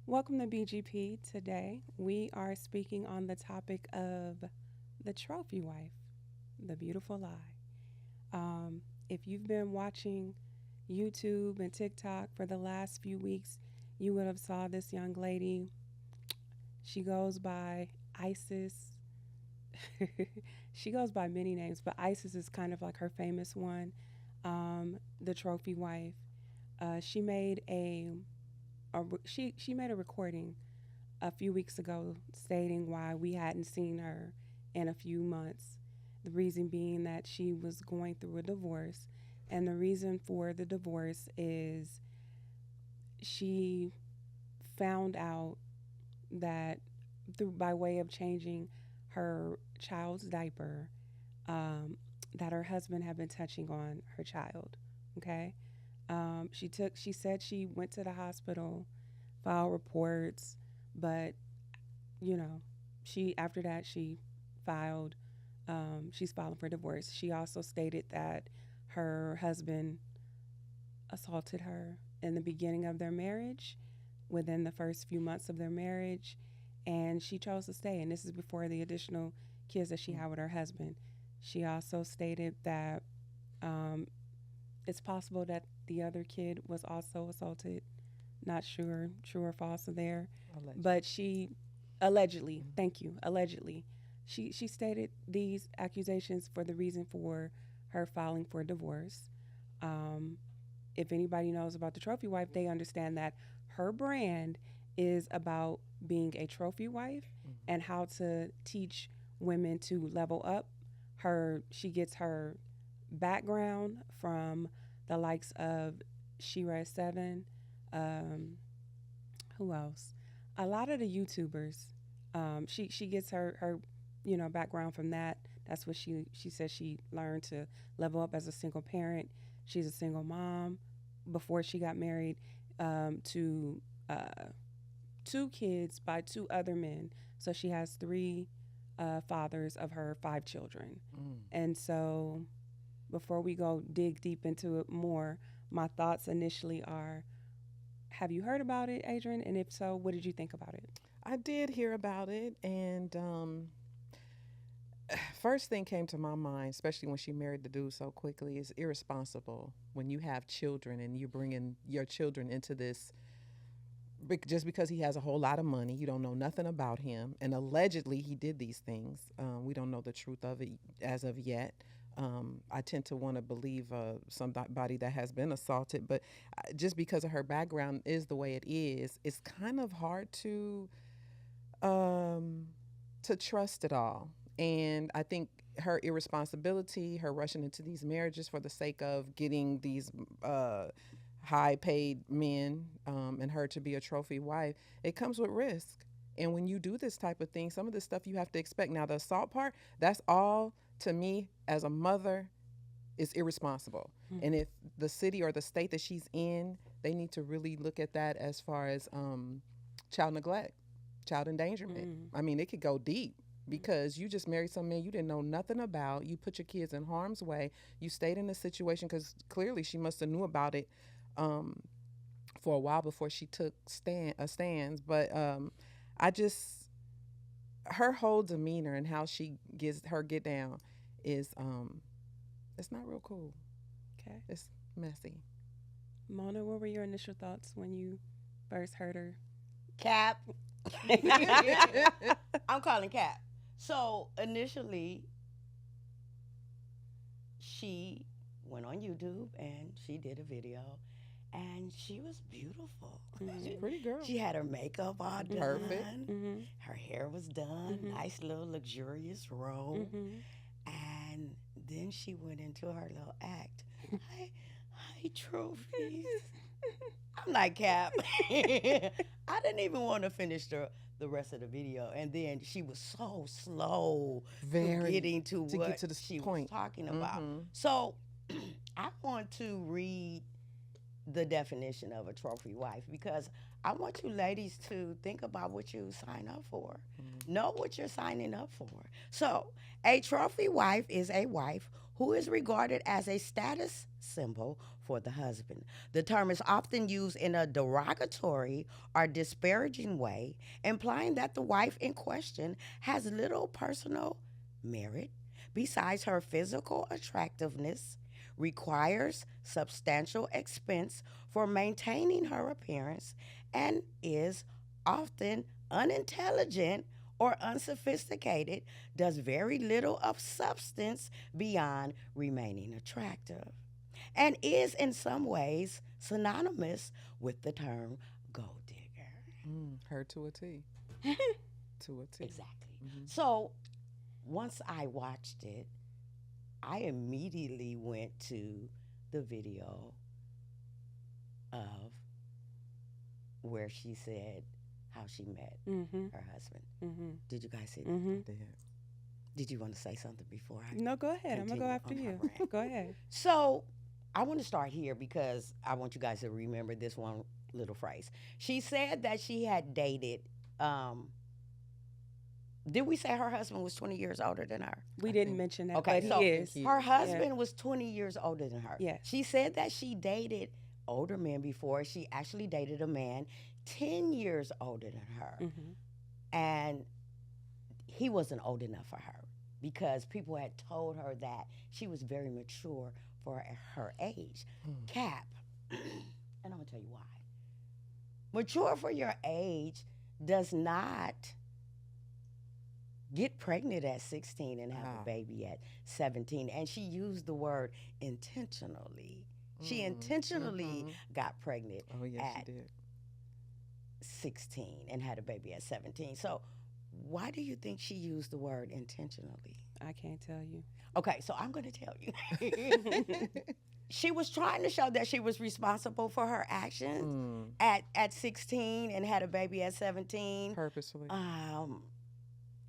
Welcome to BGP. Today, we are speaking on the topic of the trophy wife, the beautiful lie. If you've been watching YouTube and TikTok for the last few weeks, you would have saw this young lady. She goes by Isis. She goes by many names, but Isis is kind of like her famous one. The trophy wife. She made she made a recording a few weeks ago stating why we hadn't seen her in a few months. The reason being that she was going through a divorce, and the reason for the divorce is she found out that through by way of changing her child's diaper, um, that her husband had been touching on her child. Okay, she said she went to the hospital, filed reports, but you know, she after that she filed. She's filing for divorce. She also stated that her husband assaulted her in the beginning of their marriage, within the first few months of their marriage, and she chose to stay. And this is before the additional kids that she had with her husband. She also stated that um, it's possible that the other kid was also assaulted. Not sure, true or false there. Allegedly. But she allegedly, thank you, allegedly, she stated these accusations for the reason for her filing for divorce. Um, if anybody knows about the trophy wife, they understand that her brand is about being a trophy wife and how to teach women to level up. She gets her background from the likes of Shira Seven. Um, who else? A lot of the YouTubers. She gets her background from that. That's what she says she learned to level up as a single parent. She's a single mom before she got married to two kids by two other men. So she has three fathers of her five children. And so before we go dig deep into it more, my thoughts initially are, have you heard about it, Adrian? And if so, what did you think about it? I did hear about it, and first thing came to my mind, especially when she married the dude so quickly, is irresponsible when you have children and you're bringing your children into this just because he has a whole lot of money. You don't know nothing about him, and allegedly he did these things. We don't know the truth of it as of yet. I tend to want to believe somebody that has been assaulted, but just because of her background is the way it is, it's kind of hard um, to trust it all. And I think her irresponsibility, her rushing into these marriages for the sake of getting these high paid men, and her to be a trophy wife, it comes with risk. And when you do this type of thing, some of this stuff you have to expect. Now, the assault part, that's all to me as a mother is irresponsible. Mm. And if the city or the state that she's in, they need to really look at that as far as child neglect, child endangerment. I mean, it could go deep because you just married some man you didn't know nothing about. You put your kids in harm's way. You stayed in the situation because clearly she must have knew about it for a while before she took stands. But I just, her whole demeanor and how she get down is it's not real cool. Okay. It's messy. Mona, what were your initial thoughts when you first heard her? Cap. I'm calling Cap. So initially, she went on YouTube and she did a video, and she was beautiful. Pretty girl. She had her makeup all done. Perfect. Mm-hmm. Her hair was done. Mhm. Nice little luxurious robe. Mm-hmm. And then she went into her little act. Hi, trophies. I'm like, Cap. I didn't even want to finish the rest of the video. And then she was so slow Very getting to to what get to the she point. was talking about. Mhm. So I want to read the definition of a trophy wife because I want you ladies to think about what you sign up for. Mm-hmm. Know what you're signing up for. So, a trophy wife is a wife who is regarded as a status symbol for the husband. The term is often used in a derogatory or disparaging way, implying that the wife in question has little personal merit besides her physical attractiveness, requires substantial expense for maintaining her appearance, and is often unintelligent or unsophisticated, does very little of substance beyond remaining attractive, and is in some ways synonymous with the term gold digger. Her to a T. To a T. Exactly. Mm-hmm. So once I watched it, I immediately went to the video of where she said how she met Mm-hmm. her husband. Mm-hmm. Did you guys see that? Mm-hmm. Did you want to say something before I No, go ahead. I'm gonna go continue after on my you. rant? Go ahead. So I want to start here because I want you guys to remember this one little phrase. She said that she had dated. Did we say her husband was 20 years older than her? We I didn't think- mention that, Okay, but so he is. he- Her husband was 20 years older than her. Yes. She said that she dated older men before. She actually dated a man 10 years older than her. Mm-hmm. And he wasn't old enough for her because people had told her that she was very mature for her age. Cap. And I'm going to tell you why. Mature for your age does not get pregnant at 16 and have Wow. a baby at 17. And she used the word intentionally. She intentionally got pregnant Oh, yes, at she did. 16 and had a baby at 17. So why do you think she used the word intentionally? I can't tell you. Okay, so I'm going to tell you. She was trying to show that she was responsible for her actions at 16 and had a baby at 17. Purposefully.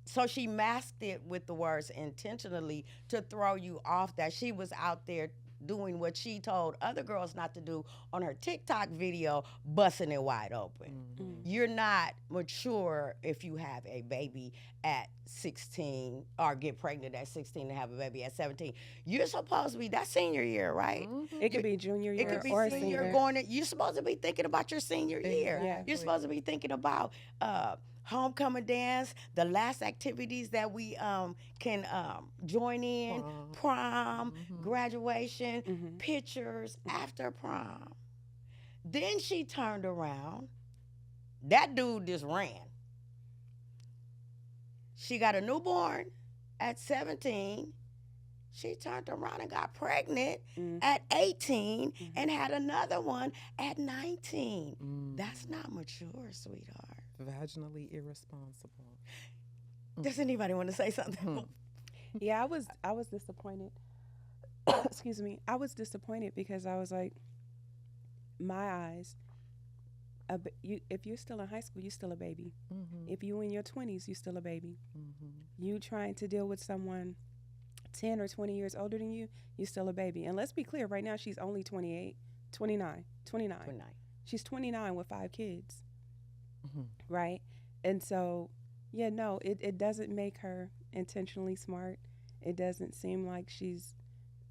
So she masked it with the words intentionally to throw you off that she was out there doing what she told other girls not to do on her TikTok video, busting it wide open. You're not mature if you have a baby at 16 or get pregnant at 16 and have a baby at 17. You're supposed to be, that's senior year, right? It could be junior year It could be or senior senior. going. You're supposed to be thinking about your senior year. Yeah. You're supposed to be thinking about homecoming dance, the last activities that we can join in, prom, graduation, Mhm. pictures after prom. Then she turned around. That dude just ran. She got a newborn at 17. She turned around and got pregnant at 18 and had another one at 19. That's not mature, sweetheart. Vaginally irresponsible. Does anybody want to say something? Yeah, I was disappointed. Excuse me. I was disappointed because I was like, my eyes. If you're still in high school, you're still a baby. If you in your 20s, you're still a baby. You trying to deal with someone 10 or 20 years older than you, you're still a baby. And let's be clear, right now she's only 29. She's 29 with 5 kids. Right? And so, yeah, no, it doesn't make her intentionally smart. It doesn't seem like she's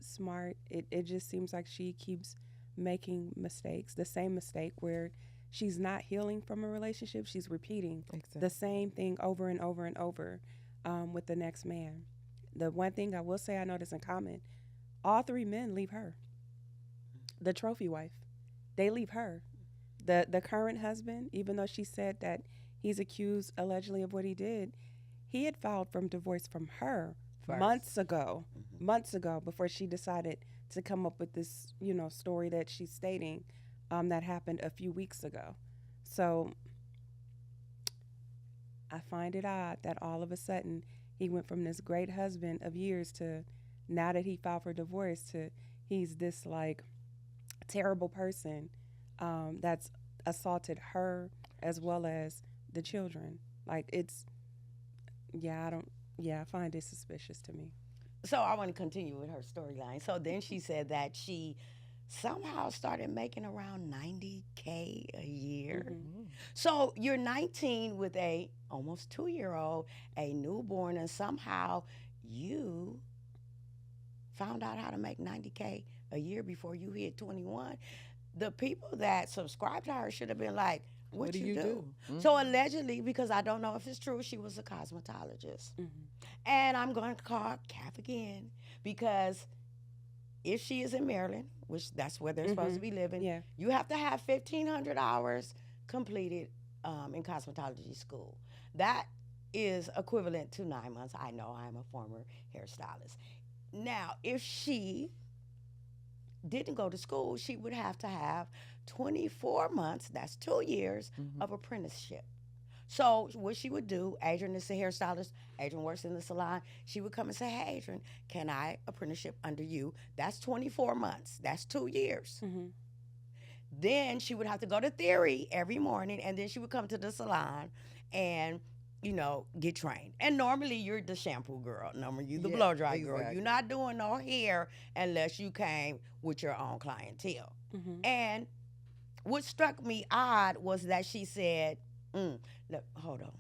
smart. It just seems like she keeps making mistakes, the same mistake where she's not healing from a relationship. She's repeating the same thing over and over and over with the next man. The one thing I will say I notice in common, all 3 men leave her. The trophy wife, they leave her. The current husband, even though she said that he's accused allegedly of what he did, he had filed for divorce from her months ago before she decided to come up with this, story that she's stating that happened a few weeks ago. So I find it odd that all of a sudden he went from this great husband of years to now that he filed for divorce to he's this like terrible person that's assaulted her as well as the children. Like I find it suspicious to me. So I want to continue with her storyline. So then she said that she somehow started making around 90K a year. Mm-hmm. Mm. So you're 19 with a almost 2-year-old, a newborn, and somehow you found out how to make 90K a year before you hit 21. The people that subscribed to her should have been like, what do you you do? do? So allegedly, because I don't know if it's true, she was a cosmetologist. Mm-hmm. And I'm going to call Cap again because if she is in Maryland, which that's where they're supposed to be living, Yeah. you have to have 1,500 hours completed in cosmetology school. That is equivalent to 9 months. I know I'm a former hairstylist. Now, if she didn't go to school, she would have to have 24 months, that's 2 years, Mhm. of apprenticeship. So what she would do, Adrian is a hairstylist, Adrian works in the salon, she would come and say, hey, Adrian, can I apprenticeship under you? That's 24 months, that's 2 years. Mm-hmm. Then she would have to go to theory every morning, and then she would come to the salon and, get trained. And normally you're the shampoo girl, normally you the Yeah, blow dry girl. exactly. You're not doing no hair unless you came with your own clientele. Mm-hmm. And what struck me odd was that she said, look, hold on.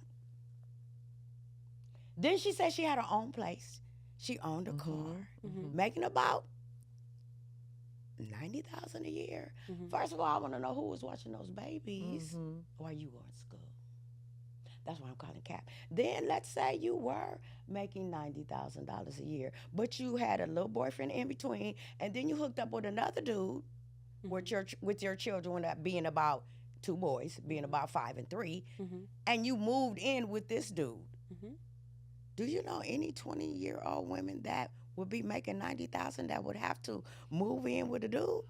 Then she said she had her own place. She owned a car, Mhm. making about 90,000 a year. Mhm. First of all, I want to know who was watching those babies Mhm. while you were in school. That's why I'm calling Cap. Then let's say you were making $90,000 a year, but you had a little boyfriend in between, and then you hooked up with another dude with your children being about two boys, being about 5 and 3, Mhm. and you moved in with this dude. Mhm. Do you know any 20-year-old women that would be making 90,000 that would have to move in with a dude?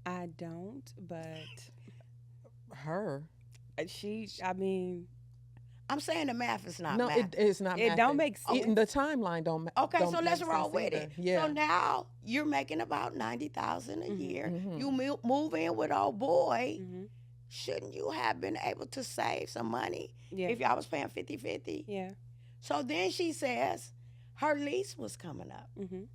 I don't, but Her. I mean, I'm saying the math is not No, math. it's not. it don't mathing. make sense. The timeline don't. Okay, don't so let's make roll sense with either. it. Yeah. So now you're making about 90,000 a Mhm. year. Mhm. You move in with old boy. Mhm. Shouldn't you have been able to save some money Yeah. if y'all was paying 50-50? Yeah. So then she says her lease was coming up. Mhm.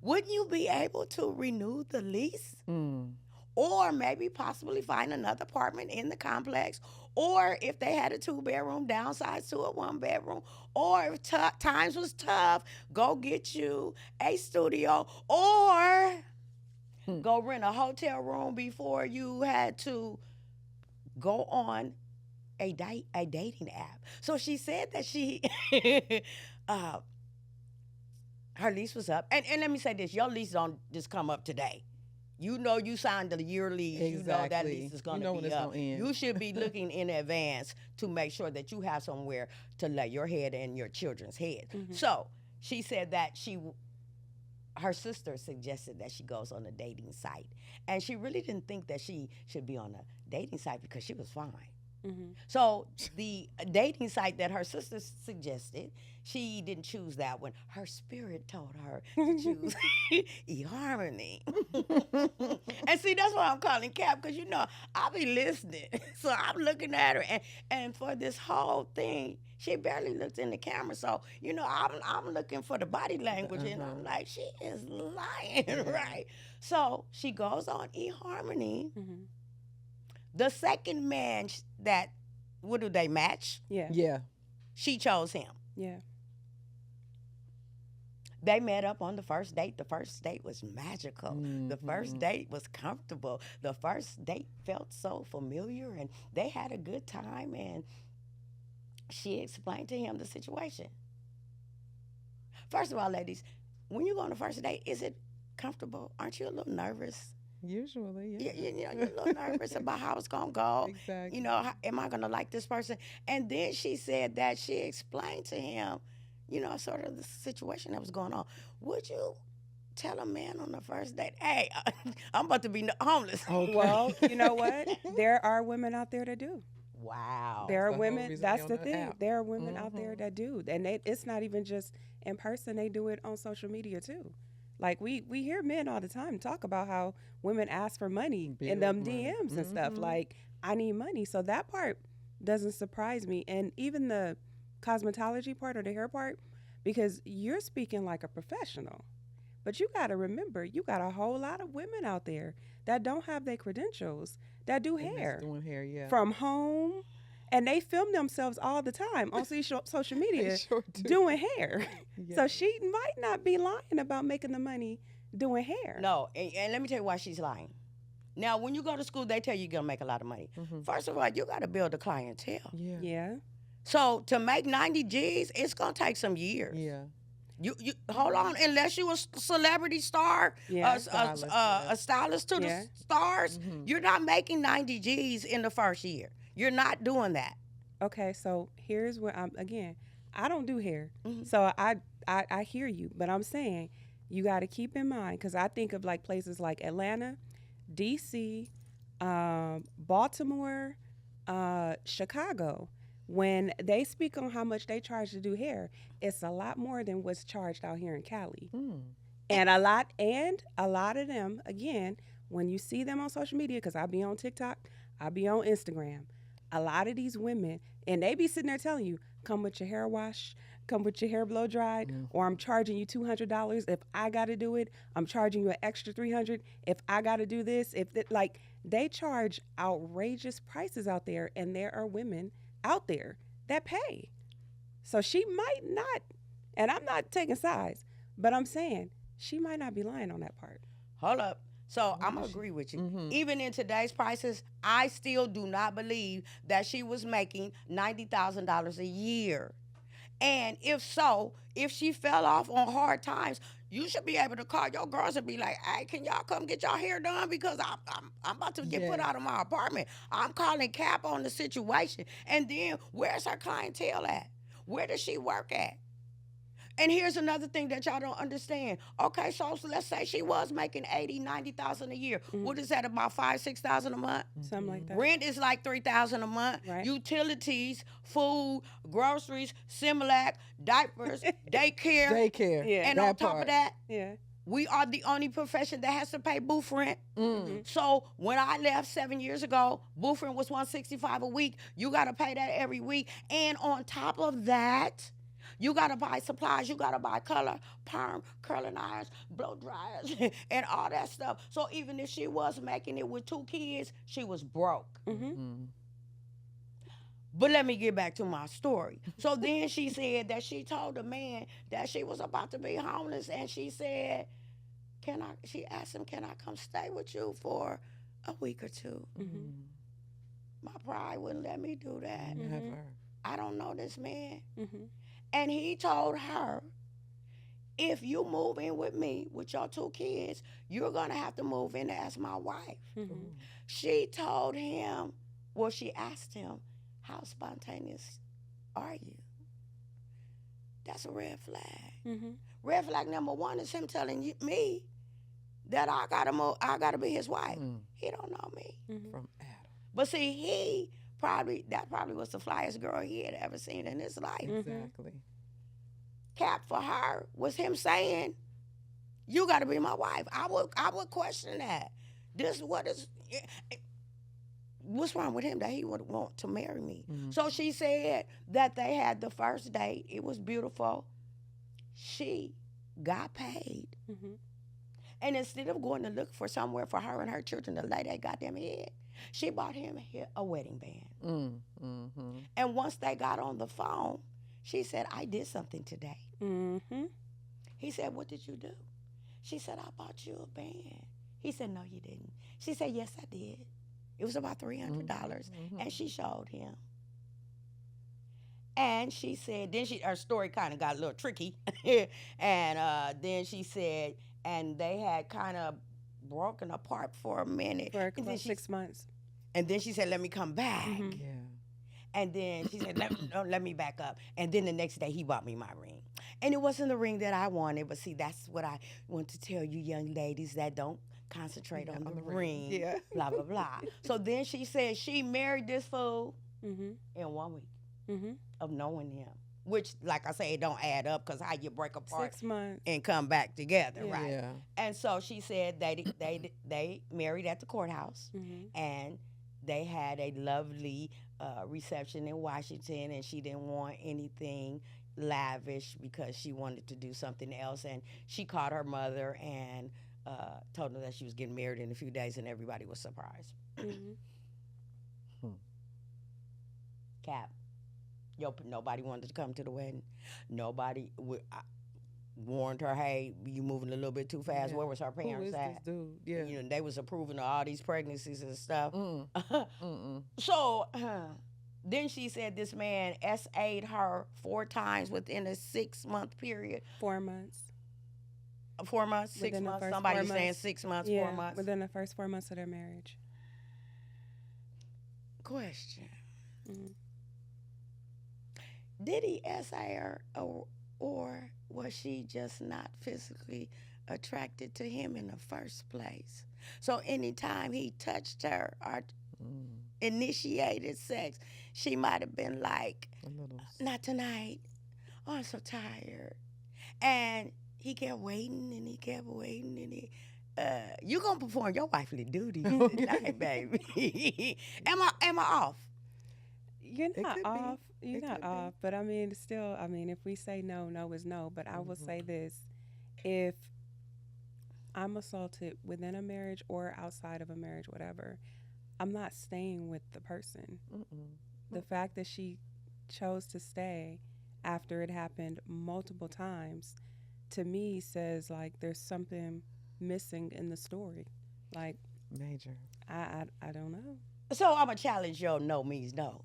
Wouldn't you be able to renew the lease? Mm. Or maybe possibly find another apartment in the complex, or if they had a 2-bedroom, downsize to a 1-bedroom, or if times was tough, go get you a studio, or go rent a hotel room before you had to go on a dating app. So she said that she her lease was up, and let me say this: your lease don't just come up today. You know you signed a year lease. You know that Exactly. lease is going You to know when be it's up. gonna end. You should be looking in advance to make sure that you have somewhere to lay your head and your children's head. Mhm. So she said that her sister suggested that she goes on a dating site, and she really didn't think that she should be on a dating site because she was fine. Mhm. So the dating site that her sister suggested, she didn't choose that one. Her spirit told her to choose eHarmony. And see, that's why I'm calling Cap, because I'll be listening. So I'm looking at her, and for this whole thing, she barely looked in the camera. So I'm looking for the body language, and I'm like, she is lying, right? So she goes on eHarmony. Mhm. The second man what do they match? Yeah. Yeah. She chose him. Yeah. They met up on the first date. The first date was magical. The first Mhm. date was comfortable. The first date felt so familiar, and they had a good time, and she explained to him the situation. First of all, ladies, when you go on the first date, is it comfortable? Aren't you a little nervous? Usually, yeah. You're a little nervous about how it's going to go. Exactly. Am I going to like this person? And then she said that she explained to him, sort of the situation that was going on. Would you tell a man on the first date, hey, I'm about to be homeless? Okay. Well, you know what? There are women out there that do. Wow. There are the whole women. reason That's they the on the thing. app. There are women out there Mhm. that do, and it's not even just in person. They do it on social media too. Like we hear men all the time talk about how women ask for money in Big them money. DMs and stuff. Mhm. Like, I need money. So that part doesn't surprise me, and even the cosmetology part or the hair part, because you're speaking like a professional. But you got to remember, you got a whole lot of women out there that don't have their credentials that do And that's hair doing hair, yeah. from home, and they film themselves all the time on social They media sure do. doing hair. Yeah. So she might not be lying about making the money doing hair. No, and let me tell you why she's lying. Now, when you go to school, they tell you're gonna make a lot of money. First of all, you got to build a clientele. Yeah. Yeah. So to make 90 G's, it's gonna take some years. Yeah. You hold on, unless you a celebrity star, Yeah. a stylist to Yeah. the stars, you're not making 90 G's in the first year. You're not doing that. Okay, so here's where I don't do hair, Mhm. so I hear you, but I'm saying you got to keep in mind, because I think of like places like Atlanta, DC, Baltimore, Chicago. When they speak on how much they charge to do hair, it's a lot more than what's charged out here in Cali. Mm. And a lot of them, again, when you see them on social media, because I be on TikTok, I be on Instagram, a lot of these women, and they be sitting there telling you, come with your hair wash, come with your hair blow dried, or I'm charging you $200 if I got to do it. I'm charging you an extra $300 if I got to do this. Like, they charge outrageous prices out there, and there are women out there that pay. So she might not, and I'm not taking sides, but I'm saying she might not be lying on that part. Hold up. So I'm gonna agree with you. Even in today's prices, I still do not believe that she was making $90,000 a year. And if so, if she fell off on hard times, you should be able to call your girls and be like, "Hey, can y'all come get y'all hair done? Because I'm about to get put out of my apartment. I'm calling cap on the situation." And then where's her clientele at? Where does she work at? And here's another thing that y'all don't understand. Okay, so let's say she was making 80, 90,000 a year. What is that, about 5, 6,000 a month? Something like that. Rent is like 3,000 a month. Right. Utilities, food, groceries, Similac, diapers, daycare. Daycare. Yeah. And that on top part. of that, Yeah. we are the only profession that has to pay booth rent. So when I left 7 years ago, booth rent was $165 a week. You got to pay that every week. And on top of that, you got to buy supplies. You got to buy color, perm, curling irons, blow dryers, and all that stuff. So even if she was making it with 2 kids, she was broke. But let me get back to my story. So then she said that she told the man that she was about to be homeless, and she said, she asked him, "Can I come stay with you for a week or two?" My pride wouldn't let me do that. Never. I don't know this man. And he told her, "If you move in with me with your 2 kids, you're going to have to move in as my wife." She told him, she asked him, "How spontaneous are you?" That's a red flag. Red flag number 1 is him telling me that I gotta be his wife. He don't know me. From Adam. But see, that probably was the flyest girl he had ever seen in his life. Exactly. Cap for her was him saying, "You got to be my wife." I would question that. What's wrong with him that he would want to marry me? So she said that they had the first date. It was beautiful. She got paid. And instead of going to look for somewhere for her and her children to lay that goddamn head, she bought him a wedding band. And once they got on the phone, she said, "I did something today." He said, "What did you do?" She said, "I bought you a band." He said, "No, you didn't." She said, "Yes, I did. It was about $300. And she showed him. And she said, her story kind of got a little tricky. And then she said, and they had kind of broken apart for a minute. For about 6 months. And then she said, "Let me come back." Yeah. And then she said, let me back up. And then the next day, he bought me my ring. And it wasn't the ring that I wanted. But see, that's what I want to tell you young ladies that don't concentrate on the ring. Yeah. Blah, blah, blah. So then she said she married this fool in 1 week of knowing him. Which, like I say, it don't add up, because how you break apart 6 months. and come back together, Yeah. right? Yeah. And so she said they married at the courthouse, and they had a lovely reception in Washington, and she didn't want anything lavish because she wanted to do something else, and she called her mother and told her that she was getting married in a few days, and everybody was surprised. Cap, nobody wanted to come to the wedding. Nobody warned her, hey, you moving a little bit too fast. Yeah. Where was her Who parents is at? this dude? Yeah. You know, they was approving of all these pregnancies and stuff. Mm-mm. So then she said this man SA'd her 4 times within a 6-month period. 4 months. 4 months, 6 Within the months. first Somebody's 4 saying months. 6 months, Yeah, 4 months. within the first 4 months of their marriage. Question. Mhm. Did he SA her, or was she just not physically attracted to him in the first place? So anytime he touched her or initiated sex, she might have been like, A little. not tonight. Oh, I'm so tired. And he kept waiting and he kept waiting and he, you gonna perform your wifely duties tonight, baby. Am I off? You're It not could be. off. You're It not could be. off. But I mean, still, I mean, if we say no, no is no. But I will Mhm. say this: if I'm assaulted within a marriage or outside of a marriage, whatever, I'm not staying with the person. Mm-mm. The fact that she chose to stay after it happened multiple times, to me, says like there's something missing in the story. Like Major. I don't know. So I'm gonna challenge your no means no.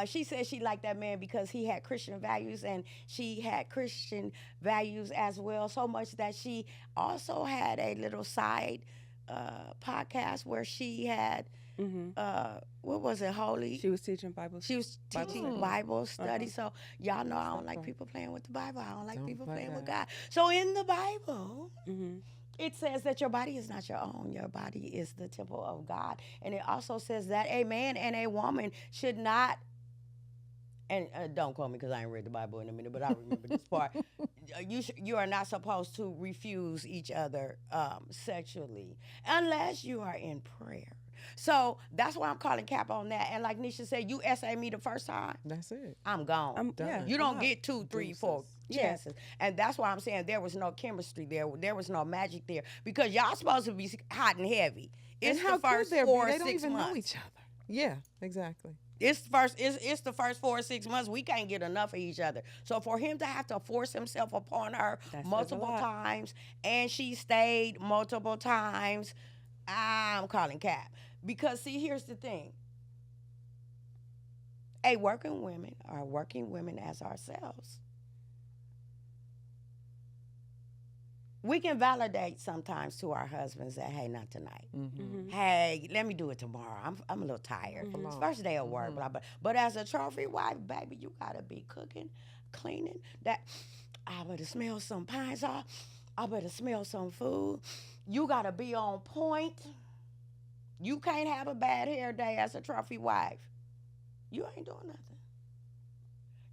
She said she liked that man because he had Christian values and she had Christian values as well. So much that she also had a little side podcast where she had Hmm. what was it, Holy? She was teaching Bible. She was Bible teaching study. Bible study. Uh-huh. So y'all know I don't That's like right. people playing with the Bible. I don't like Don't people play playing with that. God. So in the Bible, Hmm. it says that your body is not your own. Your body is the temple of God. And it also says that a man and a woman should not, and don't quote me because I ain't read the Bible in a minute, but I remember this part. You are not supposed to refuse each other sexually unless you are in prayer. So that's why I'm calling cap on that. And like Nisha said, you SA me the first time, That's it. I'm gone. Yeah, You I'm don't out. get 2, 3, 4 Deuces. Yeah. chances. And that's why I'm saying there was no chemistry there. There was no magic there. Because y'all supposed to be hot and heavy. It's And how the first could there 4 be? or They don't 6 even months. know each other. Yeah, exactly. It's the first 4 or 6 months. We can't get enough of each other. So for him to have to force himself upon her That says a multiple lot. times, and she stayed multiple times, I'm calling cap. Because see, here's the thing. Working women are working women as ourselves. We can validate sometimes to our husbands that, hey, not tonight. Mm-hmm. Hey, let me do it tomorrow. I'm a little tired. Mhm. It's first day of work, blah, blah. But as a trophy wife, baby, you gotta be cooking, cleaning. That I better smell some pine saw. I better smell some food. You gotta be on point. You can't have a bad hair day as a trophy wife. You ain't doing nothing.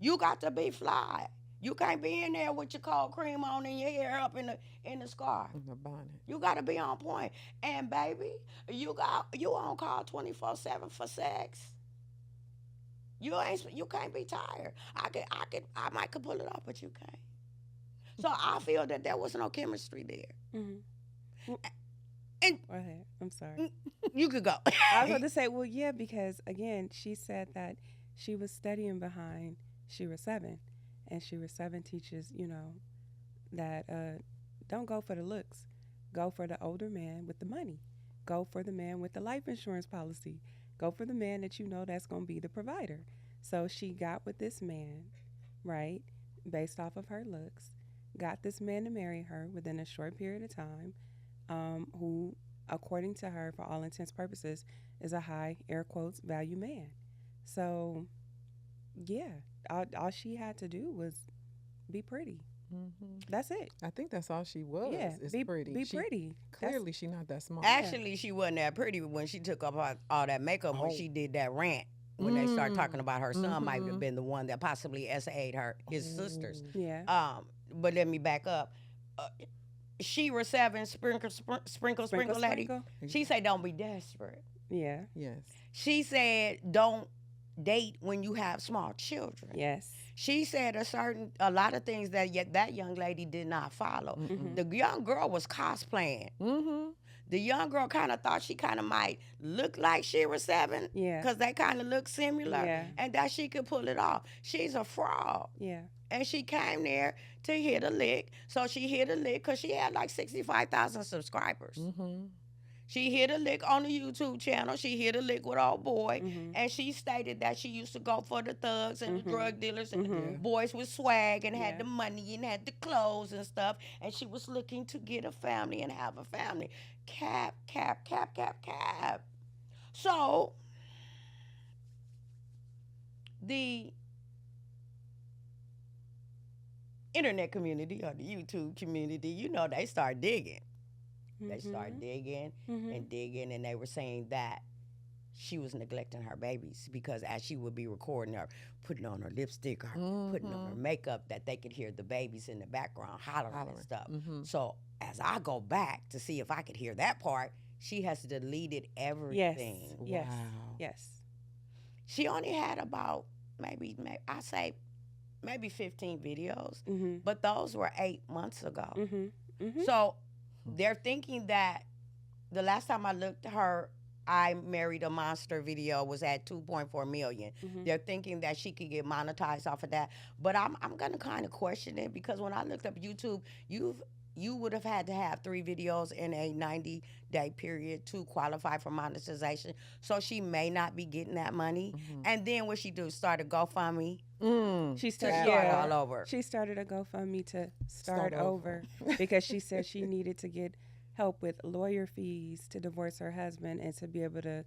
You got to be fly. You can't be in there with your cold cream on and your hair up in the scarf. In the bonnet. You got to be on point. And baby, you on call 24/7 for sex. You can't be tired. I might could pull it off, but you can't. So I feel that there was no chemistry there. Hmm. And Go ahead. I'm sorry. you could go. I was about to say, well, yeah, because again, she said that she was studying behind Shira 7, and Shira 7 teaches, that don't go for the looks, go for the older man with the money, go for the man with the life insurance policy, go for the man that you know that's going to be the provider. So she got with this man, right, based off of her looks, got this man to marry her within a short period of time, who, according to her, for all intents purposes, is a high, air quotes, value man. So, yeah, all she had to do was be pretty. Mm-hmm. That's it. I think that's all she was. Yeah, Is be pretty. Be She- pretty. Clearly, she not that smart. Actually, she wasn't that pretty when she took up all that makeup when Oh. she did that rant. When they started Mm. talking about her son might have Mhm. been the one that possibly SA'd his sisters. Oh. Yeah. But let me back up. Shira 7, sprinkle lady. Sprinkle. She said, "Don't be desperate." Yeah. Yes. She said, "Don't date when you have small children. Yes. She said a lot of things that yet that young lady did not follow. The young girl was cosplaying. Mm-hmm. The young girl kind of thought she kind of might look like she was 7, Yeah. because they kind of look similar, Yeah. and that she could pull it off. She's a fraud. Yeah. And she came there to hit a lick. So she hit a lick because she had like 65,000 subscribers. Mm-hmm. She hit a lick on the YouTube channel. She hit a lick with old boy. And she stated that she used to go for the thugs and the drug dealers and the boys with swag and had the money and had the clothes and stuff. And she was looking to get a family and have a family. Cap. So the internet community or the YouTube community, you know, they start digging. They start digging and digging, and they were saying that she was neglecting her babies because as she would be recording her, putting on her lipstick or putting on her makeup, that they could hear the babies in the background hollering. And stuff. So as I go back to see if I could hear that part, she has deleted everything. Yes. Wow. Yes. She only had about maybe 15 videos, but those were 8 months ago. So they're thinking that the last time I looked at her, I Married a Monster video was at 2.4 million. They're thinking that she could get monetized off of that. But I'm going to kind of question it, because when I looked up YouTube, you would have had to have 3 videos in a 90-day period to qualify for monetization. So she may not be getting that money. And then what she do? Start a GoFundMe. She Start started all over. She started a GoFundMe to start over because she said she needed to get help with lawyer fees to divorce her husband and to be able to,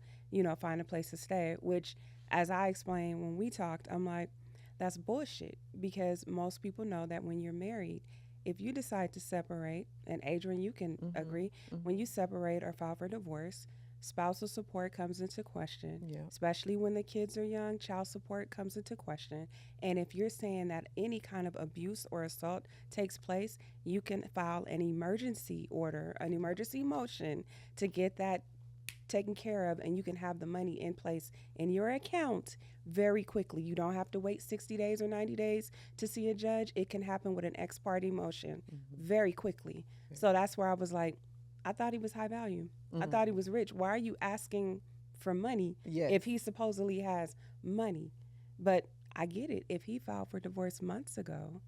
find a place to stay, which, as I explained when we talked, I'm like, that's bullshit, because most people know that when you're married, if you decide to separate, and Adrian, you can agree, when you separate or file for divorce, spousal support comes into question, especially when the kids are young. Child support comes into question. And if you're saying that any kind of abuse or assault takes place, you can file an emergency order, an emergency motion to get that taken care of, and you can have the money in place in your account very quickly. You don't have to wait 60 days or 90 days to see a judge. It can happen with an ex parte motion very quickly. So that's where I was like, I thought he was high value. I thought he was rich. Why are you asking for money if he supposedly has money? But I get it. If he filed for divorce months ago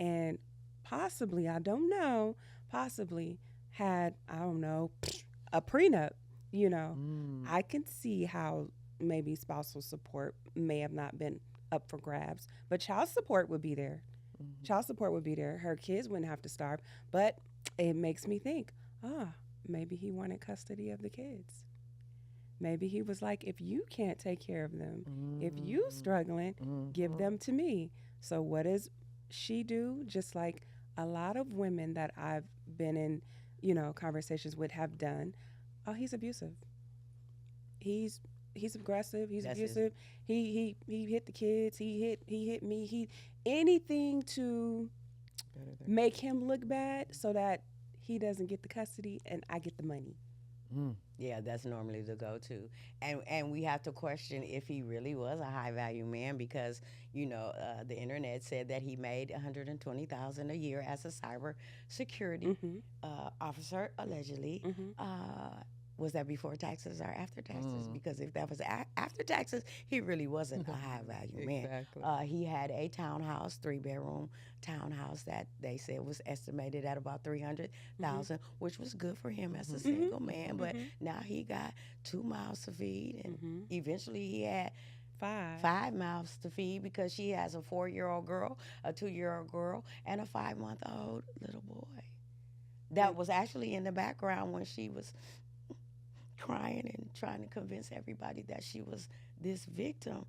and possibly, I don't know, possibly had, I don't know, a prenup, I can see how maybe spousal support may have not been up for grabs. But child support would be there. Child support would be there. Her kids wouldn't have to starve. But it makes me think, maybe he wanted custody of the kids. Maybe he was like, if you can't take care of them, if you struggling, give them to me. So what does she do? Just like a lot of women that I've been in, conversations with have done. Oh, he's abusive. He's aggressive. He's abusive. He hit the kids. He hit me. Anything to make him look bad so that he doesn't get the custody and I get the money. Yeah, that's normally the go-to. And we have to question if he really was a high-value man, because, the internet said that he made $120,000 a year as a cyber security officer, allegedly. Was that before taxes or after taxes? Because if that was after taxes, he really wasn't a high-value man. Exactly. He had a townhouse, 3-bedroom townhouse that they said was estimated at about $300,000, which was good for him as a single man. But now he got 2 mouths to feed, and eventually he had 5 mouths to feed, because she has a 4-year-old girl, a 2-year-old girl, and a 5-month-old little boy. That was actually in the background when she was crying and trying to convince everybody that she was this victim.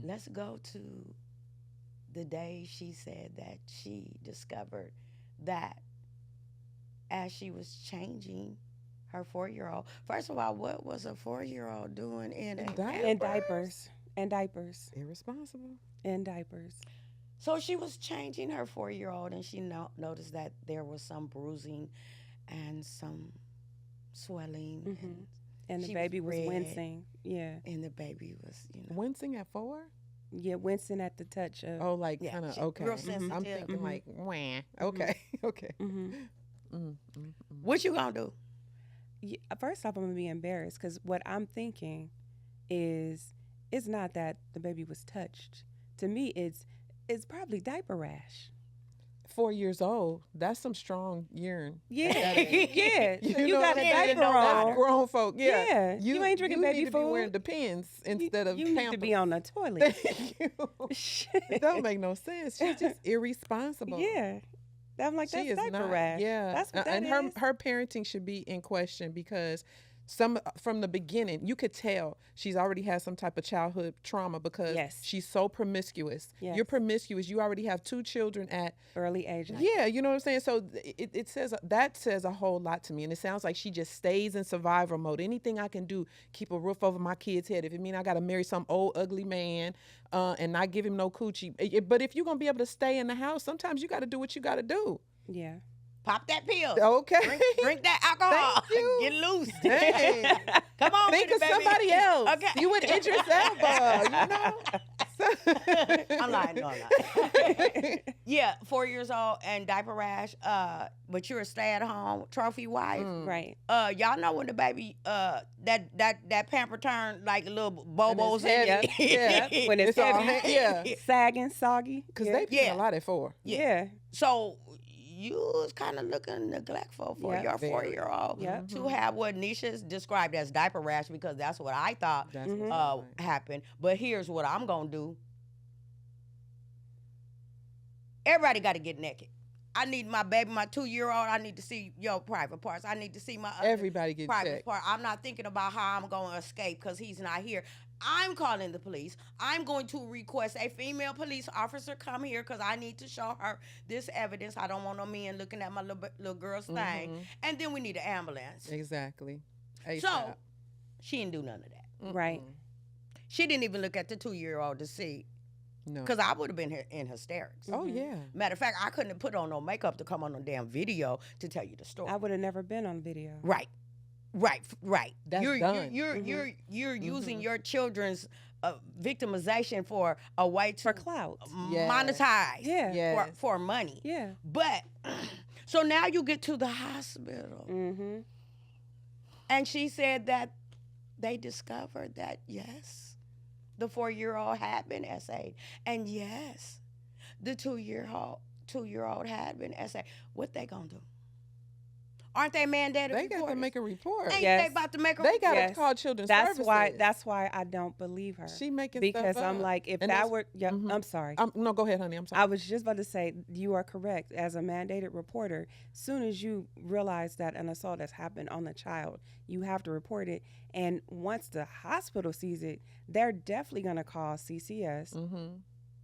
Let's go to the day she said that she discovered that as she was changing her 4-year-old. First of all, what was a 4-year-old doing in diapers? And diapers. Irresponsible. And diapers. So she was changing her 4-year-old, and she noticed that there was some bruising and some swelling And the She baby was red, wincing. Yeah. and the baby was, Wincing at 4? Yeah, wincing at the touch of. Oh, like Yeah, kind of she- okay. real I'm sensitive. thinking Mhm. like wah. Okay, okay. Mm-hmm. what you gonna do? Yeah, first off, I'm gonna be embarrassed because what I'm thinking is it's not that the baby was touched. To me, it's probably diaper rash. 4 years old. That's some strong urine. Yeah, That age. yeah. So you know got what a I'm saying? diaper No That's on. grown folk. Yeah. Yeah, you ain't drinking you baby need to food. be wearing Depends You, instead of you Pampers. need to be on the toilet. Thank you. Shit. It don't make no sense. She's just irresponsible. Yeah, I'm like, She that's is diaper not. rash. Yeah, That's what that and is. her parenting should be in question because from the beginning you could tell she's already had some type of childhood trauma because Yes. she's so promiscuous. Yes. You're promiscuous. You already have 2 children at Early age. yeah, you know what I'm saying? So it says that says a whole lot to me, and it sounds like she just stays in survival mode. Anything I can do, keep a roof over my kid's head. If it mean I got to marry some old ugly man and not give him no coochie, but if you're gonna be able to stay in the house, sometimes you got to do what you got to do. Yeah. Pop that pill. Okay. Drink that alcohol. Thank you. Get loose. Hey. Come on, Think with of it, baby. somebody else. Okay. You would Idris Elba, you know? I'm lying. No, I'm not. Yeah, 4 years old and diaper rash. But you're a stay-at-home trophy wife. Right. Y'all know when the baby that pamper turned like little bobos in heavy. it. Yeah. When it's It's all heavy. yeah. Sagging, soggy. Because yeah. they pay Yeah. a lot at 4. Yeah. So you was kind of looking neglectful for Yeah. your Very. 4-year-old Yeah. to have what Nisha's described as diaper rash because that's what I thought That's Mhm. what's right. happened. But here's what I'm gonna do. Everybody got to get naked. I need my baby, my 2-year-old. I need to see your private parts. I need to see my other Everybody get private checked. part. I'm not thinking about how I'm going to escape because he's not here. I'm calling the police. I'm going to request a female police officer come here because I need to show her this evidence. I don't want no men looking at my little girl's thing. Mhm. And then we need an ambulance. Exactly. So ASAP. she didn't do none of that. Right. Mm-mm. She didn't even look at the 2-year-old to see No. because I would have been in hysterics. Oh Mhm. yeah. Matter of fact, I couldn't have put on no makeup to come on no damn video to tell you the story. I would have never been on video. Right. That's you're, done. You're Mhm. you're using Mhm. your children's victimization for a way to For clout. Yes. monetize. Yeah. Yes. For money. Yeah. But so now you get to the hospital, Mm-hmm. and she said that they discovered that yes, the 4-year-old had been essayed, and yes, the 2-year-old had been essayed. What they gonna do? Aren't they mandated? They got to reporters? make a report. Ain't Yes. they about to make a They report? got to Yes. call children's That's services. why I don't believe her. She making Because stuff I'm up. like, if And that that's- were, yeah, Mhm. I'm sorry. No, go ahead, honey. I'm sorry. I was just about to say you are correct. As a mandated reporter, soon as you realize that an assault has happened on a child, you have to report it. And once the hospital sees it, they're definitely going to call CCS, Mm-hmm.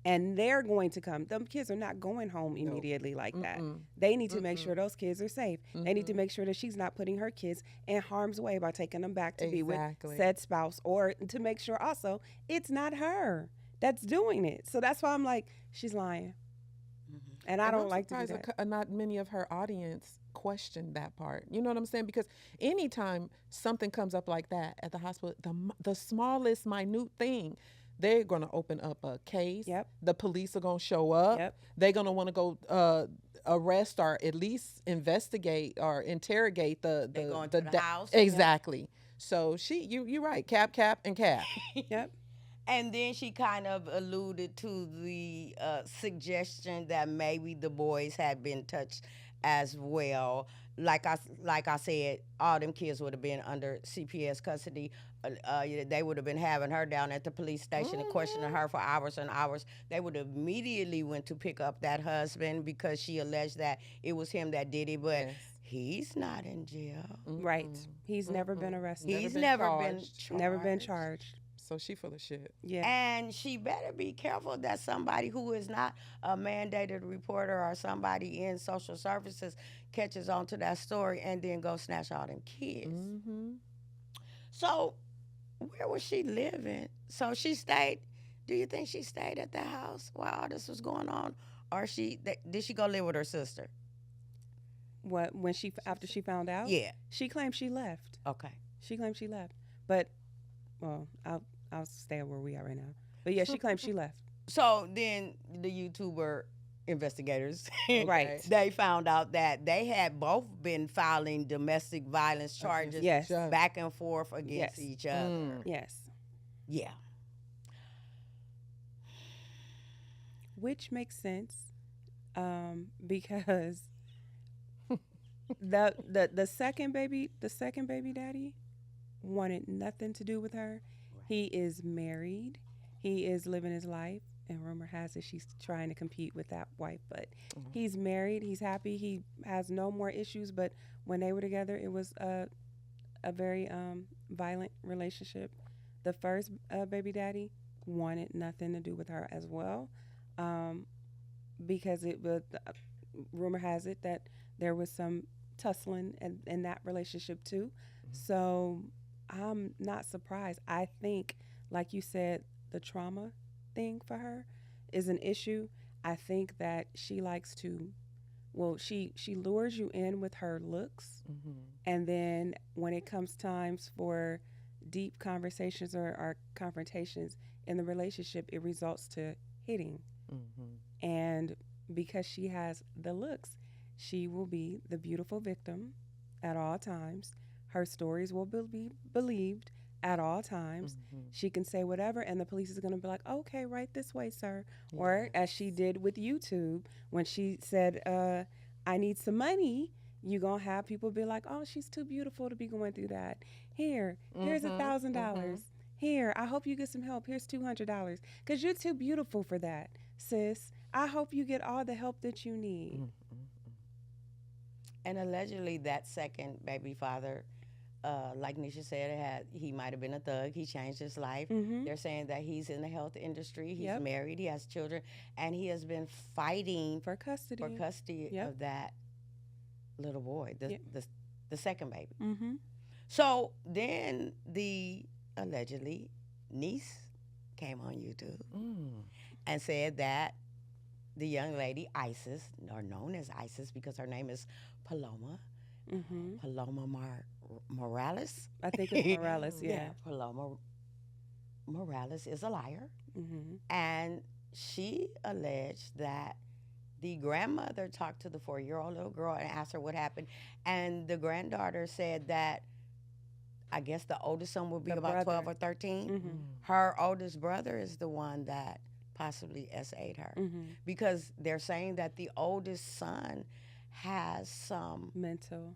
and they're going to come. Them kids are not going home immediately like that. They need to make sure those kids are safe. They need to make sure that she's not putting her kids in harm's way by taking them back to be with Exactly. said spouse, or to make sure also it's not her that's doing it. So that's why I'm like, she's lying. And I And don't I'm like to do surprised that. not many of her audience question that part. You know what I'm saying? Because anytime something comes up like that at the hospital, the smallest minute thing, they're going to open up a case. Yep. The police are going to show up. Yep. They're going to want to go arrest or at least investigate or interrogate the They go into the house. Exactly. So you're right. Cap, and cap. Yep. And then she kind of alluded to the suggestion that maybe the boys had been touched as well. Like I said, all them kids would have been under CPS custody. They would have been having her down at the police station and questioning her for hours and hours. They would have immediately went to pick up that husband because she alleged that it was him that did it, but Yes. he's not in jail. Right. He's never been arrested. He's been never charged. been charged. Never been charged. So she full of shit. Yeah. And she better be careful that somebody who is not a mandated reporter or somebody in social services catches on to that story and then go snatch all them kids. Mm-hmm. So where was she living? So she stayed. Do you think she stayed at the house while all this was going on? Or did she go live with her sister? What, when after she found out? Yeah. She claimed she left. Okay. She claims she left, but well, I'll stay where we are right now. But yeah, she claims she left. So then the YouTuber investigators, Right. they found out that they had both been filing domestic violence charges Yes. back and forth against Yes. each other. Yes. Yeah. Which makes sense, because the second baby daddy wanted nothing to do with her. Right. He is married. He is living his life, and rumor has it she's trying to compete with that wife. But he's married. He's happy. He has no more issues. But when they were together, it was a very violent relationship. The first baby daddy wanted nothing to do with her as well, because it was rumor has it that there was some tussling in that relationship too. So I'm not surprised. I think, like you said, the trauma thing for her is an issue. I think that she likes to, well, she lures you in with her looks, and then when it comes times for deep conversations or confrontations in the relationship, it results to hitting. And because she has the looks, she will be the beautiful victim at all times. Her stories will be believed at all times. She can say whatever, and the police is going to be like, okay, right this way, sir. Yes. Or as she did with YouTube, when she said, I need some money, you're going to have people be like, oh, she's too beautiful to be going through that. Here's $1,000. Here, I hope you get some help. Here's $200. Because you're too beautiful for that, sis. I hope you get all the help that you need. And allegedly, that second baby father, like Nisha said, he might have been a thug. He changed his life. They're saying that he's in the health industry. He's married. He has children, and he has been fighting for custody of that little boy, the second baby. So then the allegedly niece came on YouTube and said that the young lady Isis, or known as Isis because her name is Paloma, Paloma Morales. I think it's Morales, yeah. Paloma Morales is a liar. And she alleged that the grandmother talked to the 4-year-old little girl and asked her what happened. And the granddaughter said that, I guess the oldest son would be about 12 or 13. Her oldest brother is the one that possibly SA'd her. Because they're saying that the oldest son has some mental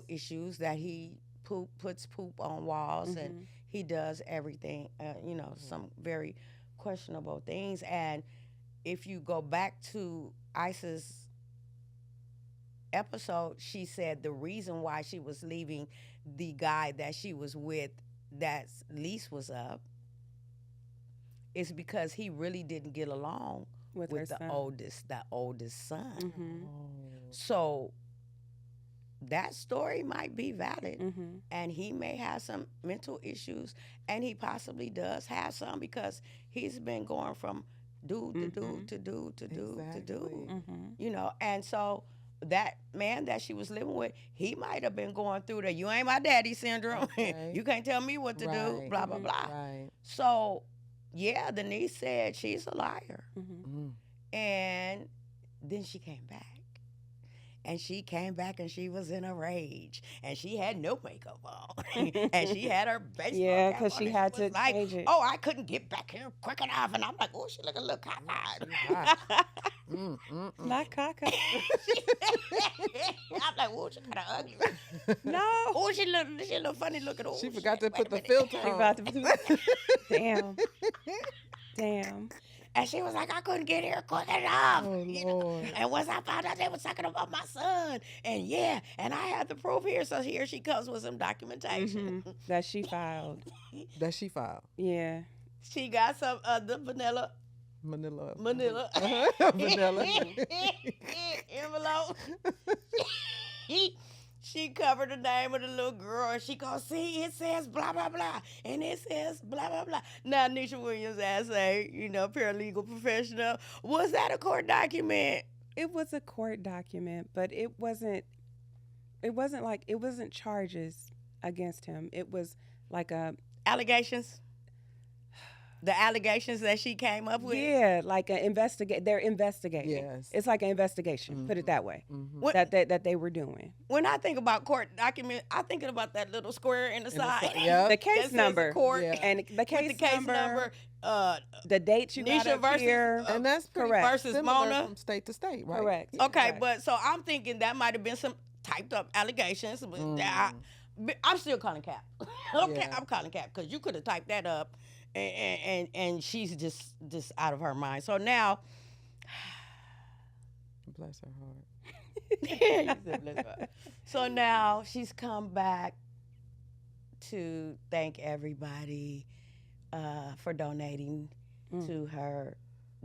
issues, that he puts poop on walls and he does everything, some very questionable things. And if you go back to Isis' episode, she said the reason why she was leaving the guy that she was with, that lease was up, is because he really didn't get along with the oldest son. So that story might be valid, and he may have some mental issues, and he possibly does have some, because he's been going from dude to dude to dude to dude to dude, and so that man that she was living with, he might have been going through the "you ain't my daddy" syndrome. Okay. You can't tell me what to do, blah blah blah. So yeah, the niece said she's a liar. And then she came back. And she came back and she was in a rage. And she had no makeup on. And she had her baseball yeah, cap because on. she had to change it. Oh, I couldn't get back here quick enough. And I'm like, oh, she look a little cockeyed. Not cockeyed. I'm like, oh, she kind of ugly. No. Oh, she look funny looking. Oh, she forgot to put the filter on. Damn. And she was like, I couldn't get here quick enough. Oh, Lord. And once I found out they were talking about my son, and and I had the proof here, so here she comes with some documentation. That she filed. Yeah. She got some vanilla. Manila. Vanilla. Envelope. She covered the name of the little girl, and she goes, see, it says blah, blah, blah, and it says blah, blah, blah. Now, Nisha Williams, as a, paralegal professional, was that a court document? It was a court document, but it wasn't charges against him. It was like a Allegations. The allegations that she came up with. yeah, like an investigate. They're investigating. Yes. It's like an investigation. Put it that way. When, That they were doing. when I think about court document, I thinking about that little square in the side. Yep. The case That says number. court Yeah. And the with case, the case number. the dates you got Nisha up versus, here. And that's pretty correct. versus similar Mona. from state to state, right? Correct. Okay, Right. but so I'm thinking that might have been some typed up allegations. But I'm still calling cap. Okay, Yeah. I'm calling cap because you could have typed that up, and she's just out of her mind. So now, Bless her heart. You said bless her. So now she's come back to thank everybody for donating to her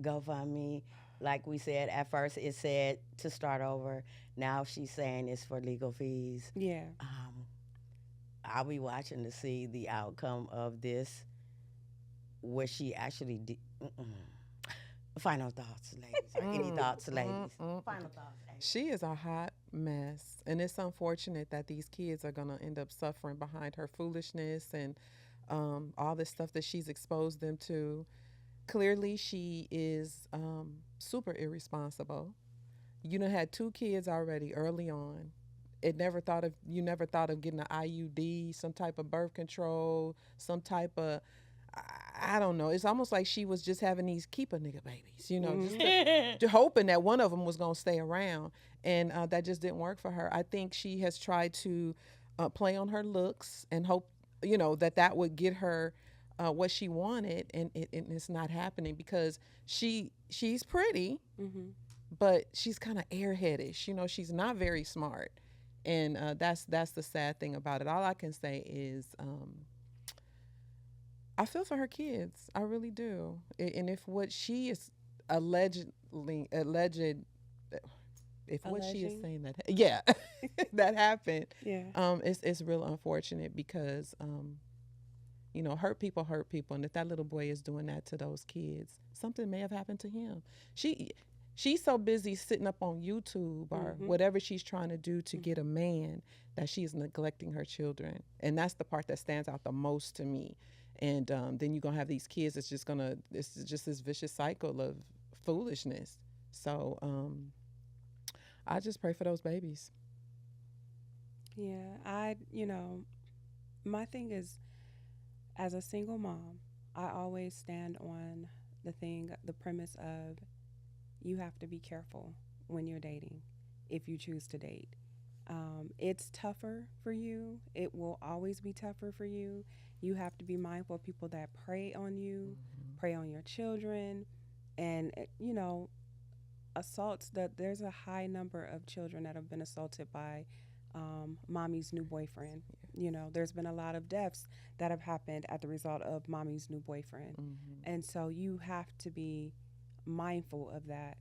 GoFundMe. Like we said, at first it said to start over. Now she's saying it's for legal fees. Yeah. I'll be watching to see the outcome of this, what she actually did. Final thoughts, ladies. Or any thoughts, ladies? Final thoughts. She is a hot mess, and it's unfortunate that these kids are gonna end up suffering behind her foolishness and all this stuff that she's exposed them to. Clearly, she is super irresponsible. You done had 2 kids already early on. You never thought of getting an IUD, some type of birth control, some type of I don't know. It's almost like she was just having these keep a nigga babies, you know, just hoping that one of them was going to stay around. And that just didn't work for her. I think she has tried to play on her looks and hope, you know, that would get her what she wanted. And it's not happening because she's pretty, but she's kind of airheadish. You know, she's not very smart. And that's the sad thing about it. All I can say is I feel for her kids. I really do. And if what she is alleged, if what she is saying that, yeah, that happened, Yeah. It's real unfortunate because, you know, hurt people, and if that little boy is doing that to those kids, something may have happened to him. She's so busy sitting up on YouTube or whatever she's trying to do to get a man that she's neglecting her children, and that's the part that stands out the most to me. And then you're gonna have these kids. It's just this vicious cycle of foolishness. So I just pray for those babies. Yeah, my thing is, as a single mom, I always stand on the premise of you have to be careful when you're dating if you choose to date. It's tougher for you. It will always be tougher for you. You have to be mindful of people that prey on you, prey on your children, and, assaults. There's a high number of children that have been assaulted by mommy's new boyfriend. You know, there's been a lot of deaths that have happened at the result of mommy's new boyfriend. And so you have to be mindful of that.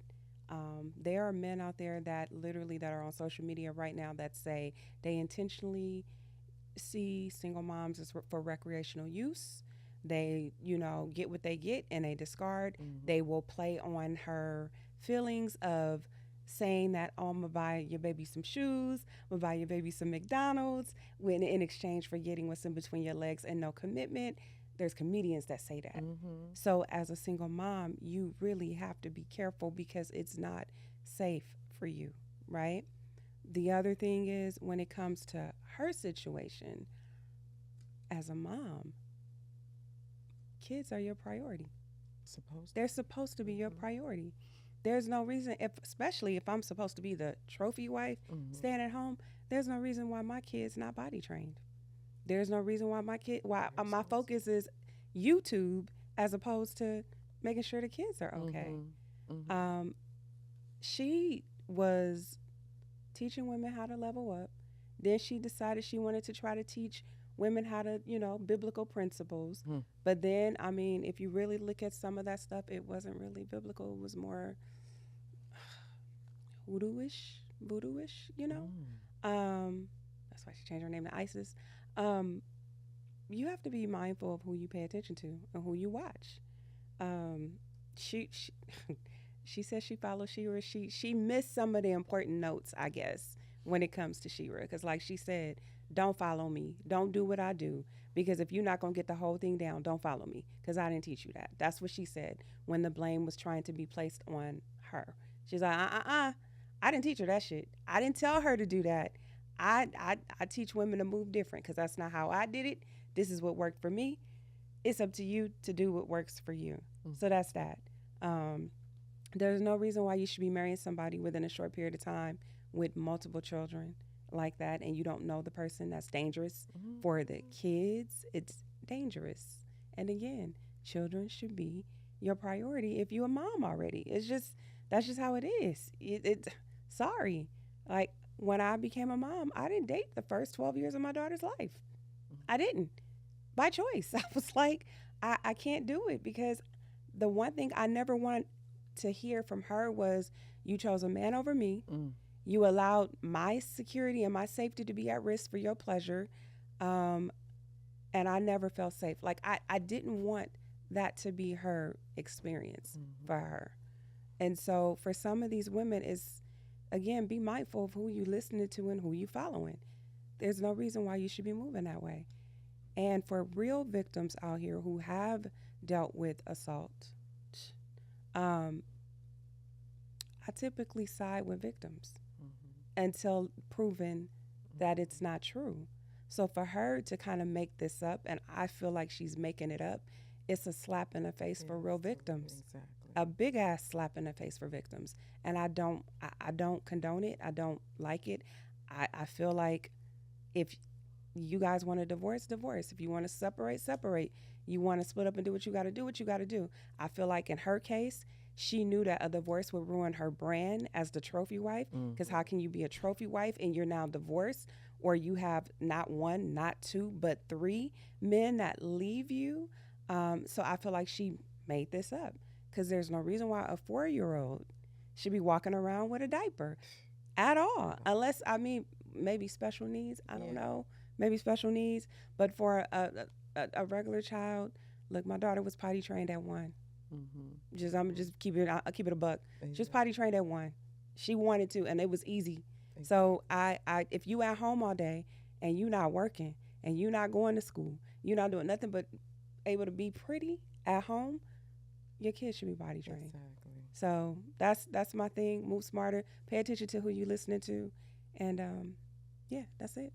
There are men out there that are on social media right now that say they intentionally see single moms as for recreational use. They, get what they get and they discard. They will play on her feelings of saying that, oh, I'm gonna buy your baby some shoes, I'm gonna buy your baby some McDonald's, when in exchange for getting what's in between your legs and no commitment. There's comedians that say that. So as a single mom, you really have to be careful because it's not safe for you, right? The other thing is, when it comes to her situation, as a mom, kids are your priority. They're supposed to be your priority. There's no reason, especially if I'm supposed to be the trophy wife, staying at home, there's no reason why my kid's not potty trained. There's no reason why my focus is YouTube as opposed to making sure the kids are okay. She was teaching women how to level up. Then she decided she wanted to try to teach women how to, biblical principles. But then, if you really look at some of that stuff, it wasn't really biblical. It was more voodoo-ish, that's why she changed her name to ISIS. You have to be mindful of who you pay attention to and who you watch. She says she follows Shira. She missed some of the important notes, I guess, when it comes to Shira. Because like she said, don't follow me. Don't do what I do. Because if you're not going to get the whole thing down, don't follow me. Because I didn't teach you that. That's what she said when the blame was trying to be placed on her. She's like, I didn't teach her that shit. I didn't tell her to do that. I teach women to move different because that's not how I did it. This is what worked for me. It's up to you to do what works for you. So that's that. Um, there's no reason why you should be marrying somebody within a short period of time with multiple children like that, and you don't know the person. That's dangerous for the kids. It's dangerous. And again, children should be your priority if you're a mom already. It's just that's just how it is. Sorry, like when I became a mom, I didn't date the first 12 years of my daughter's life. I didn't by choice. I was like, I can't do it because the one thing I never wanted to hear from her was, you chose a man over me. You allowed my security and my safety to be at risk for your pleasure. And I never felt safe. Like, I didn't want that to be her experience for her. And so for some of these women, is again, be mindful of who you listening to and who you following. There's no reason why you should be moving that way. And for real victims out here who have dealt with assault, I typically side with victims until proven that it's not true. So for her to kind of make this up, and I feel like she's making it up, it's a slap in the face for real victims. Exactly. A big ass slap in the face for victims. And I don't condone it. I don't like it. I feel like if you guys want to divorce, divorce. If you want to separate, separate. You want to split up and do what you got to do, what you got to do. I feel like in her case, she knew that a divorce would ruin her brand as the trophy wife. Because how can you be a trophy wife and you're now divorced, or you have not one, not two, but three men that leave you? So I feel like she made this up because there's no reason why a 4-year-old should be walking around with a diaper at all, unless, I mean, maybe special needs. I don't know. Maybe special needs. But for a regular child, look, my daughter was potty trained at 1. I'm just I'll keep it a buck. She was potty trained at 1. She wanted to, and it was easy. So I if you at home all day and you not working and you not going to school, you not doing nothing but able to be pretty at home, your kids should be potty trained. Exactly. So that's my thing. Move smarter. Pay attention to who you listening to, and yeah, that's it.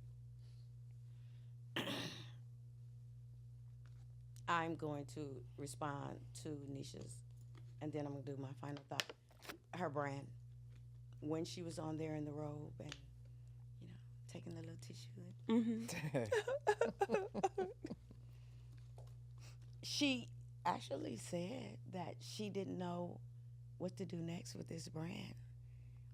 I'm going to respond to Nisha's, and then I'm going to do my final thought. Her brand, when she was on there in the robe and, taking the little tissue, she actually said that she didn't know what to do next with this brand.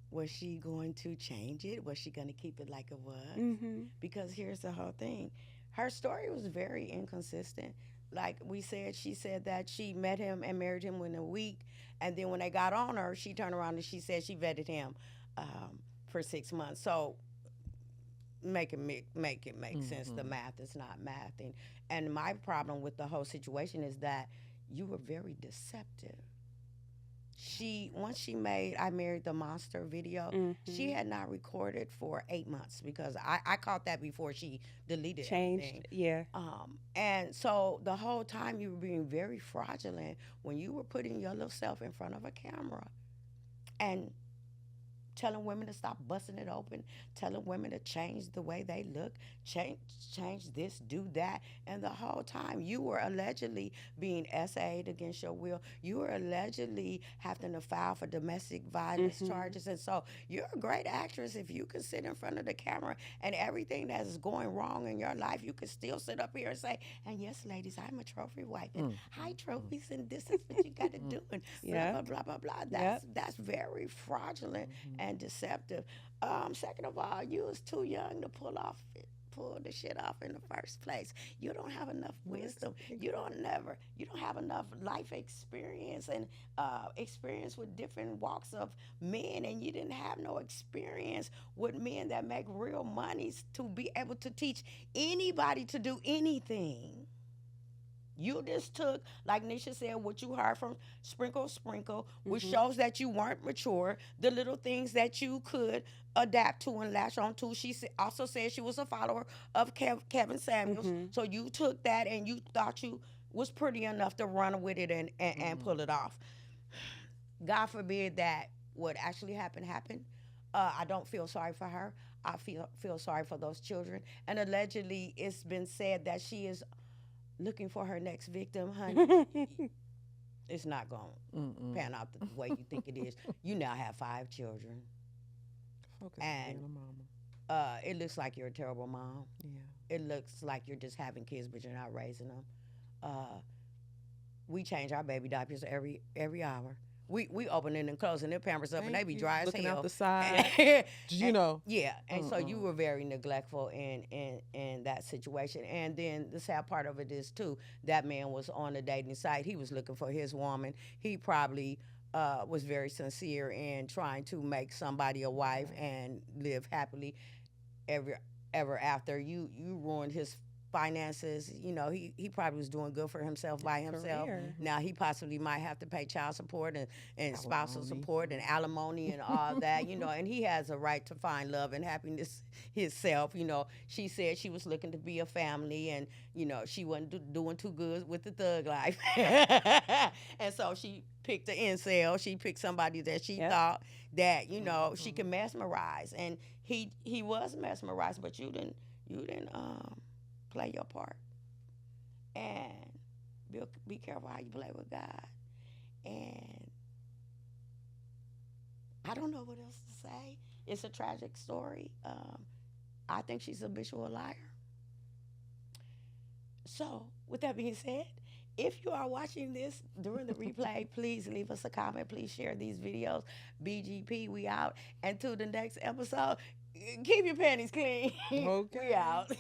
Was she going to change it? Was she going to keep it like it was? Because here's the whole thing. Her story was very inconsistent. Like we said, she said that she met him and married him in a week. And then when they got on her, she turned around and she said she vetted him for 6 months. So make it make sense. The math is not math. And my problem with the whole situation is that you were very deceptive. Once she made I Married the Monster video, she had not recorded for 8 months because I caught that before she deleted Changed, everything. yeah. And so the whole time you were being very fraudulent when you were putting your little self in front of a camera and telling women to stop busting it open, telling women to change the way they look, change this, do that. And the whole time you were allegedly being SA'd against your will. You were allegedly having to file for domestic violence charges. And so you're a great actress if you can sit in front of the camera and everything that is going wrong in your life, you can still sit up here and say, and yes, ladies, I'm a trophy wife. And hi, trophies, and this is what you got to do. And blah, blah, blah, blah, blah. That's very fraudulent and deceptive. Second of all, you was too young to pull the shit off in the first place. You don't have enough wisdom. You don't have enough life experience and experience with different walks of men, and you didn't have no experience with men that make real money to be able to teach anybody to do anything. You just took, like Nisha said, what you heard from Sprinkle Sprinkle, which Mhm. shows that you weren't mature, the little things that you could adapt to and latch on to. She also said she was a follower of Kevin Samuels. Mhm. So you took that and you thought you was pretty enough to run with it and Mm-hmm. pull it off. God forbid that what actually happened. I don't feel sorry for her. I feel sorry for those children. And allegedly, it's been said that she is looking for her next victim. Honey, it's not going to Mm-mm. pan out the way you think it is. You now have 5 children, Focus on and being a mama. it looks like you're a terrible mom. Yeah. It looks like you're just having kids, but you're not raising them. Uh, we change our baby diapers every hour. We opening and closing their pampers up, and they Thank be you. dry as Looking hell. out the side. You And- know. yeah, and so you Mm-mm. were very neglectful in that situation. And then the sad part of it is too, that man was on a dating site. He was looking for his woman. He probably was very sincere in trying to make somebody a wife Right. and live happily ever ever after. You ruined his finances. You know, he probably was doing good for himself by himself. Career. Now he possibly might have to pay child support and spousal Alimony. support and alimony and all that, you know, and he has a right to find love and happiness himself. You know, she said she was looking to be a family, and you know, she wasn't doing too good with the thug life. And so she picked an incel. She picked somebody that she Yep. thought that, you know, she Mhm. could mesmerize. And he was mesmerized, but you didn't play your part. And be careful how you play with God. And I don't know what else to say. It's a tragic story. I think she's a habitual liar. So, with that being said, if you are watching this during the replay, please leave us a comment. Please share these videos. BGP, we out. Until the next episode, keep your panties clean. We Okay. out.